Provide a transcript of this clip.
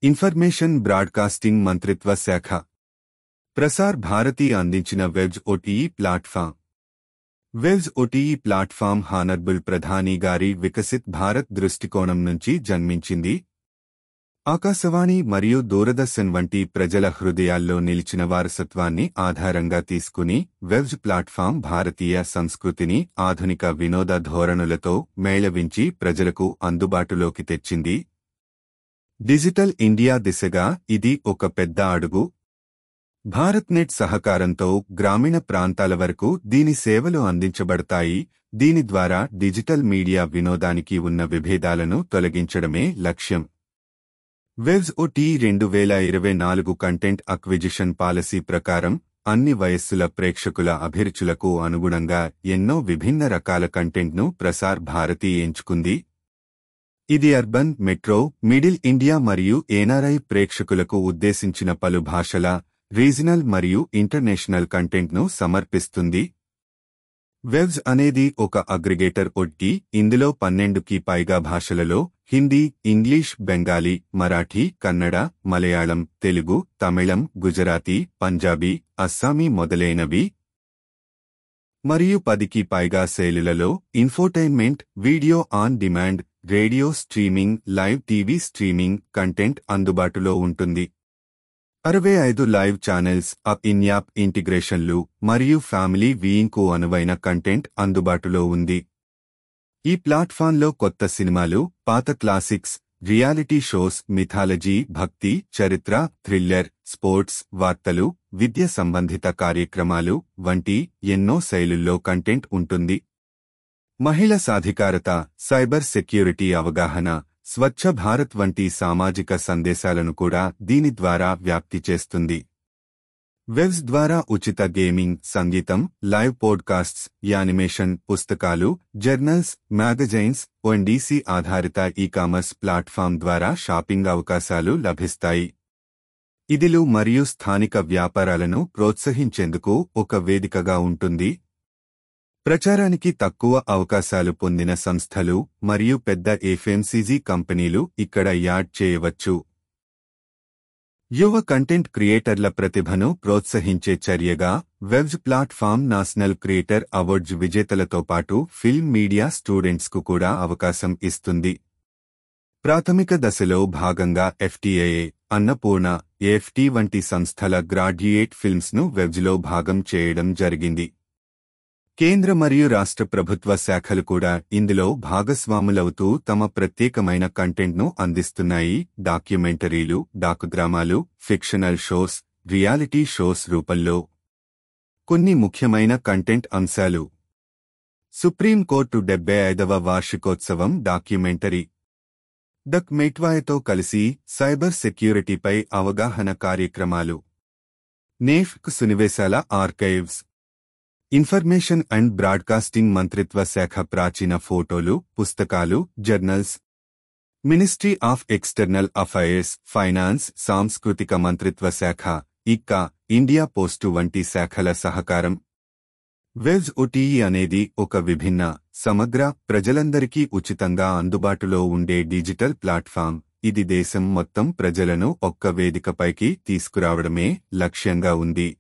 Information broadcasting మంత్రిత్వ శాఖ ప్రసార్ భారతి అందించిన Waves OTT platform. Waves OTT platform honourable ప్రధాని గారి వికసిత్ భారత్ దృష్టికోణం నుంచి జన్మించింది. ఆకాశవాణి మరియు దూరదర్శన్ వంటి ప్రజల హృదయాల్లో నిలిచిన వారసత్వాన్ని ఆధారంగా తీసుకుని వెబ్స్ ప్లాట్ఫామ్ భారతీయ సంస్కృతిని ఆధునిక వినోద ధోరణులతో మేళవించి ప్రజలకు అందుబాటులోకి తెచ్చింది. డిజిటల్ ఇండియా దిశగా ఇది ఒక పెద్ద అడుగు. భారత్నెట్ సహకారంతో గ్రామీణ ప్రాంతాల వరకు దీని సేవలు అందించబడతాయి. దీని ద్వారా డిజిటల్ మీడియా వినోదానికి ఉన్న విభేదాలను తొలగించడమే లక్ష్యం. వెబ్స్ ఓటీఈ 2024 కంటెంట్ అక్విజిషన్ పాలసీ ప్రకారం అన్ని వయస్సుల ప్రేక్షకుల అభిరుచులకు అనుగుణంగా ఎన్నో విభిన్న రకాల కంటెంట్ను ప్రసార్ భారతి ఎంచుకుంది. ఇది అర్బన్, మెట్రో, మిడిల్ ఇండియా మరియు ఎన్ఆర్ఐ ప్రేక్షకులకు ఉద్దేశించిన పలు భాషల, రీజనల్ మరియు ఇంటర్నేషనల్ కంటెంట్ను సమర్పిస్తుంది. వెబ్స్ అనేది ఒక అగ్రిగేటర్ ఓటీటీ. ఇందులో 12కి పైగా భాషలలో హిందీ, ఇంగ్లీష్, బెంగాలీ, మరాఠీ, కన్నడ, మలయాళం, తెలుగు, తమిళం, గుజరాతీ, పంజాబీ, అస్సామీ మొదలైనవి మరియు 10కి పైగా శైలులలో infotainment, video on demand, radio streaming, live TV streaming content అందుబాటులో ఉంటుంది. 65 లైవ్ ఛానల్స్, ఇన్-యాప్ ఇంటిగ్రేషన్లు మరియు ఫ్యామిలీ వ్యూయింగ్కు అనువైన కంటెంట్ అందుబాటులో ఉంది. ఈ ప్లాట్ఫాంలో కొత్త సినిమాలు, పాత క్లాసిక్స్, రియాలిటీ షోస్, మిథాలజీ, భక్తి, చరిత్ర, థ్రిల్లర్, స్పోర్ట్స్, వార్తలు, విద్య సంబంధిత కార్యక్రమాలు వంటి ఎన్నో శైలుల్లో కంటెంట్ ఉంటుంది. మహిళ సాధికారత, సైబర్ సెక్యూరిటీ అవగాహన, స్వచ్ఛ భారత్ వంటి సామాజిక సందేశాలను కూడా దీని ద్వారా వ్యాప్తి చేస్తుంది. వెబ్స్ ద్వారా ఉచిత గేమింగ్, సంగీతం, లైవ్ పోడ్కాస్ట్స్, యానిమేషన్, పుస్తకాలు, జర్నల్స్, మ్యాగజైన్స్, ఓఎన్డీసీ ఆధారిత ఈ-కామర్స్ ప్లాట్ఫామ్ ద్వారా షాపింగ్ అవకాశాలు లభిస్తాయి. ఇదిలు మరియు స్థానిక వ్యాపారాలను ప్రోత్సహించేందుకు ఒక వేదికగా ఉంటుంది. ప్రచారానికి తక్కువ అవకాశాలు పొందిన సంస్థలు మరియు పెద్ద ఎఫ్ఎంసీజీ కంపెనీలు ఇక్కడ యాడ్ చేయవచ్చు. యువ కంటెంట్ క్రియేటర్ల ప్రతిభను ప్రోత్సహించే చర్యగా waves platform national creator awards విజేతలతో పాటు ఫిల్మ్ మీడియా స్టూడెంట్స్కు కూడా అవకాశం ఇస్తుంది. ప్రాథమిక దశలో భాగంగా ఎఫ్టీఐఏ, అన్నపూర్ణ, ఏఎఫ్టీ వంటి సంస్థల గ్రాడ్యుయేట్ ఫిల్మ్స్ను వెబ్స్లో భాగం చేయడం జరిగింది. కేంద్ర మరియు రాష్ట్ర ప్రభుత్వ శాఖలు కూడా ఇందులో భాగస్వాములవుతూ తమ ప్రత్యేకమైన కంటెంట్ను అందిస్తున్నాయి. డాక్యుమెంటరీలు, డాకుడ్రామాలు, ఫిక్షనల్ షోస్, రియాలిటీ షోస్ రూపంలో కొన్ని ముఖ్యమైన కంటెంట్ అంశాలు. సుప్రీంకోర్టు 75వ వార్షికోత్సవం డాక్యుమెంటరీ. డక్ మెట్వాయ్తో కలిసి సైబర్ సెక్యూరిటీపై అవగాహన కార్యక్రమాలు. నేఫ్క్ సునివేశాల ఆర్కైవ్స్. ఇన్ఫర్మేషన్ అండ్ బ్రాడ్కాస్టింగ్ మంత్రిత్వ శాఖ ప్రాచీన ఫోటోలు, పుస్తకాలు, journals. Ministry of external affairs, finance, సాంస్కృతిక మంత్రిత్వ శాఖ, ఇక్కా, ఇండియా పోస్టు వంటి శాఖల సహకారం. వెబ్స్ ఓటీఈ అనేది ఒక విభిన్న, సమగ్ర, ప్రజలందరికీ ఉచితంగా అందుబాటులో ఉండే డిజిటల్ ప్లాట్ఫామ్. ఇది దేశం మొత్తం ప్రజలను ఒక్క వేదికపైకి తీసుకురావడమే లక్ష్యంగా ఉంది.